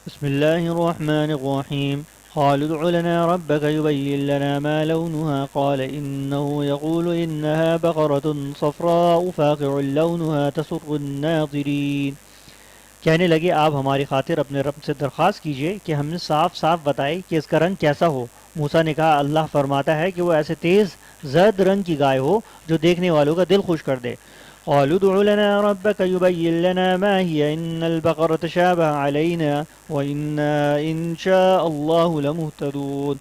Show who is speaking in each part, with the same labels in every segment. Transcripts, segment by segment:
Speaker 1: بسم الله الرحمن الرحيم. قالوا ادع لنا ربك يبين لنا ما لونها قال إنه يقول إنها بقرة صفراء فاقع لونها تسر الناظرين. کہنے لگے آپ ہماری خاطر اپنے رب سے درخواست کیجئے کہ ہم نے صاف صاف بتائی کہ اس کا رنگ کیسا ہو. موسیٰ نے کہا اللہ فرماتا ہے کہ وہ ایسے تیز زرد رنگ کی گائے ہو جو دیکھنے والوں کا دل خوش کر دے. قالوا ادع لنا ربك يبين لنا ما هي إن البقرة تشابه علينا وإنا إن شاء الله لمهتدون.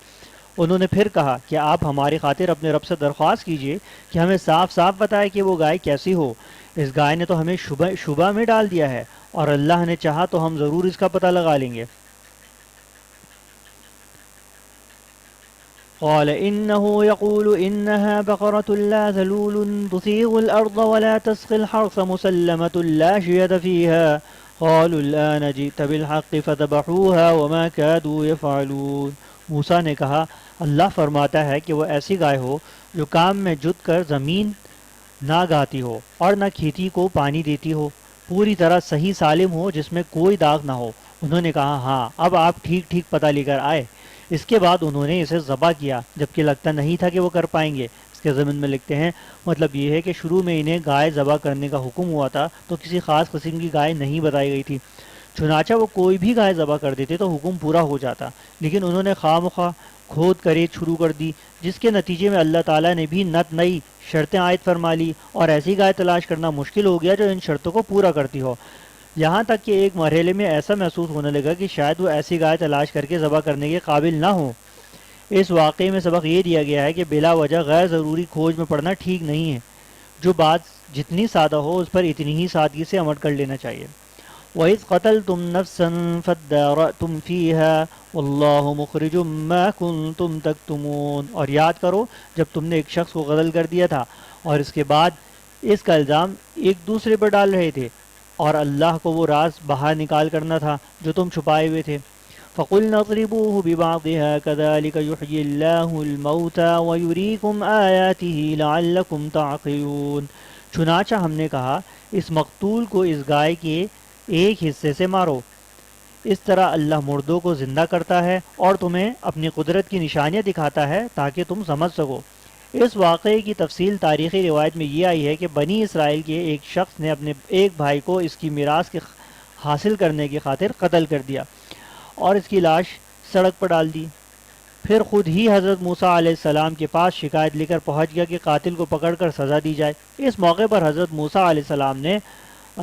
Speaker 1: انہوں نے پھر کہا کہ آپ ہماری خاطر اپنے رب سے درخواست کیجئے کہ ہمیں صاف صاف بتائے کہ وہ گائے کیسی ہو. اس گائے نے تو ہمیں شبہ میں ڈال دیا ہے اور اللہ نے چاہا تو ہم ضرور اس کا پتہ لگا لیں گے. قال إنه يقول إنها بقرة لا ذلول تثير الأرض ولا تسقي الحرث مسلمة لا شية فيها قالوا الآن جئت بالحق فذبحوها وما كادوا يفعلون. موسیٰ نے کہا اللہ فرماتا ہے کہ وہ ایسی گائے ہو جو کام میں جت کر زمین نہ گاتی ہو اور نہ کھیتی کو پانی دیتی ہو، پوری طرح صحیح سالم ہو جس میں کوئی داغ نہ ہو. انہوں نے کہا ہاں اب آپ ٹھیک ٹھیک پتہ لے کر آئے. اس کے بعد انہوں نے اسے ذبح کیا جبکہ لگتا نہیں تھا کہ وہ کر پائیں گے. اس کے ضمن میں لکھتے ہیں مطلب یہ ہے کہ شروع میں انہیں گائے ذبح کرنے کا حکم ہوا تھا تو کسی خاص قسم کی گائے نہیں بتائی گئی تھی، چنانچہ وہ کوئی بھی گائے ذبح کر دیتے تو حکم پورا ہو جاتا. لیکن انہوں نے خواہ مخواہ کھود کریت شروع کر دی جس کے نتیجے میں اللہ تعالیٰ نے بھی نت نئی شرطیں عائد فرما لی اور ایسی گائے تلاش کرنا مشکل ہو گیا جو ان شرطوں کو پورا کرتی ہو. یہاں تک کہ ایک مرحلے میں ایسا محسوس ہونے لگا کہ شاید وہ ایسی گائے تلاش کر کے ذبح کرنے کے قابل نہ ہوں. اس واقعے میں سبق یہ دیا گیا ہے کہ بلا وجہ غیر ضروری کھوج میں پڑنا ٹھیک نہیں ہے. جو بات جتنی سادہ ہو اس پر اتنی ہی سادگی سے عمل کر لینا چاہیے. وَإِذْ قَتَلْتُمْ نَفْسًا فَادَّارَأْتُمْ فِيهَا وَاللَّهُ مُخْرِجٌ مَا كُنْتُمْ تَكْتُمُونَ. اور یاد کرو جب تم نے ایک شخص کو قتل کر دیا تھا اور اس کے بعد اس کا الزام ایک دوسرے پر ڈال رہے تھے اور اللہ کو وہ راز باہر نکال کرنا تھا جو تم چھپائے ہوئے تھے. فَقُلْنَا اضْرِبُوهُ بِبَعْضِهَا كَذَلِكَ يُحْيِي اللَّهُ الْمَوْتَى وَيُرِيكُمْ آيَاتِهِ لَعَلَّكُمْ تَعْقِلُونَ. چنانچہ ہم نے کہا اس مقتول کو اس گائے کے ایک حصے سے مارو، اس طرح اللہ مردوں کو زندہ کرتا ہے اور تمہیں اپنی قدرت کی نشانیاں دکھاتا ہے تاکہ تم سمجھ سکو. اس واقعے کی تفصیل تاریخی روایت میں یہ آئی ہے کہ بنی اسرائیل کے ایک شخص نے اپنے ایک بھائی کو اس کی میراث کے حاصل کرنے کی خاطر قتل کر دیا اور اس کی لاش سڑک پر ڈال دی. پھر خود ہی حضرت موسیٰ علیہ السلام کے پاس شکایت لے کر پہنچ گیا کہ قاتل کو پکڑ کر سزا دی جائے. اس موقع پر حضرت موسیٰ علیہ السلام نے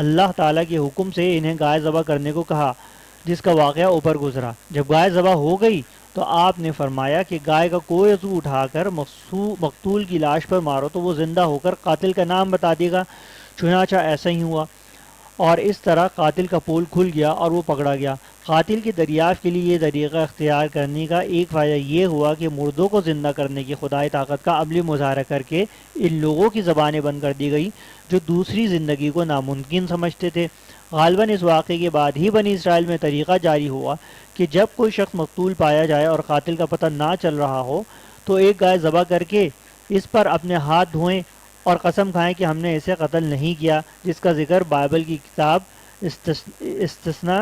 Speaker 1: اللہ تعالیٰ کے حکم سے انہیں گائے ذبح کرنے کو کہا جس کا واقعہ اوپر گزرا. جب گائے ذبح ہو گئی تو آپ نے فرمایا کہ گائے کا کوئی عضو اٹھا کر مقتول کی لاش پر مارو تو وہ زندہ ہو کر قاتل کا نام بتا دے گا. چنانچہ ایسا ہی ہوا اور اس طرح قاتل کا پول کھل گیا اور وہ پکڑا گیا. قاتل کی دریافت کے لیے یہ طریقہ اختیار کرنے کا ایک فائدہ یہ ہوا کہ مردوں کو زندہ کرنے کی خدائی طاقت کا عملی مظاہرہ کر کے ان لوگوں کی زبانیں بند کر دی گئی جو دوسری زندگی کو ناممکن سمجھتے تھے. غالباً اس واقعے کے بعد ہی بنی اسرائیل میں طریقہ جاری ہوا کہ جب کوئی شخص مقتول پایا جائے اور قاتل کا پتہ نہ چل رہا ہو تو ایک گائے ذبح کر کے اس پر اپنے ہاتھ دھوئیں اور قسم کھائیں کہ ہم نے اسے قتل نہیں کیا، جس کا ذکر بائبل کی کتاب استثنا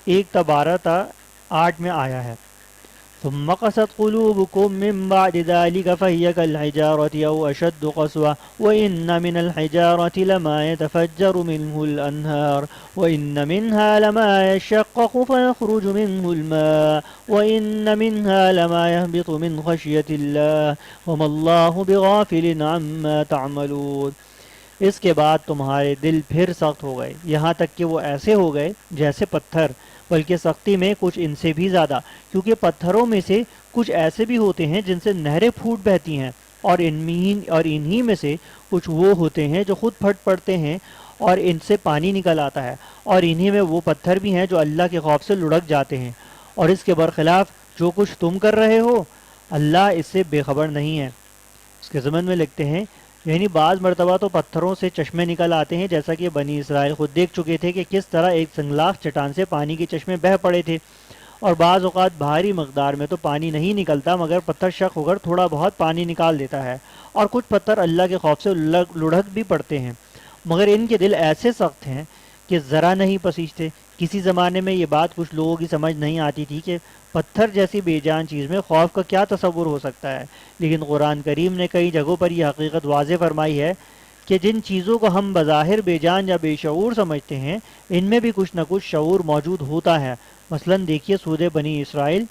Speaker 1: 1:12-8 میں آیا ہے. ثم قست قلوبكم من بعد ذلك فهي كالحجارة أو أشد قسوة وإن من الحجارة لما يتفجر منه الأنهار وإن منها لما يشقق فيخرج منه الماء وإن منها لما يهبط من خشية الله وما الله بغافل عما تعملون. اس کے بعد تمہارے دل پھر سخت ہو گئے یہاں تک کہ وہ ایسے ہو گئے جیسے پتھر، بلکہ سختی میں کچھ ان سے بھی زیادہ، کیونکہ پتھروں میں سے کچھ ایسے بھی ہوتے ہیں جن سے نہریں پھوٹ بہتی ہیں اور انہی میں سے کچھ وہ ہوتے ہیں جو خود پھٹ پڑتے ہیں اور ان سے پانی نکل آتا ہے، اور انہی میں وہ پتھر بھی ہیں جو اللہ کے خوف سے لڑک جاتے ہیں. اور اس کے برخلاف جو کچھ تم کر رہے ہو اللہ اس سے بے خبر نہیں ہے. اس کے ضمن میں لکھتے ہیں یعنی بعض مرتبہ تو پتھروں سے چشمے نکل آتے ہیں جیسا کہ بنی اسرائیل خود دیکھ چکے تھے کہ کس طرح ایک سنگلاخ چٹان سے پانی کے چشمے بہہ پڑے تھے، اور بعض اوقات بھاری مقدار میں تو پانی نہیں نکلتا مگر پتھر شق ہو کر تھوڑا بہت پانی نکال دیتا ہے، اور کچھ پتھر اللہ کے خوف سے لڑھک بھی پڑتے ہیں مگر ان کے دل ایسے سخت ہیں کہ ذرا نہیں پسیجتے۔ کسی زمانے میں یہ بات کچھ لوگوں کی سمجھ نہیں آتی تھی کہ پتھر جیسی بے جان چیز میں خوف کا کیا تصور ہو سکتا ہے، لیکن قرآن کریم نے کئی جگہوں پر یہ حقیقت واضح فرمائی ہے کہ جن چیزوں کو ہم بظاہر بے جان یا بے شعور سمجھتے ہیں ان میں بھی کچھ نہ کچھ شعور موجود ہوتا ہے۔ مثلا دیکھیے سورہ بنی اسرائیل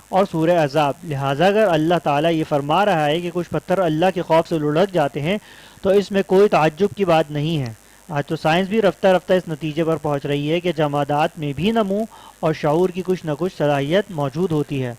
Speaker 1: اور سورہ عذاب۔ لہٰذا اگر اللہ تعالیٰ یہ فرما رہا ہے کہ کچھ پتھر اللہ کے خوف سے لڑک جاتے ہیں تو اس میں کوئی تعجب کی بات نہیں ہے۔ آج تو سائنس بھی رفتہ رفتہ اس نتیجے پر پہنچ رہی ہے کہ جمادات میں بھی نمو اور شعور کی کچھ نہ کچھ صلاحیت موجود ہوتی ہے۔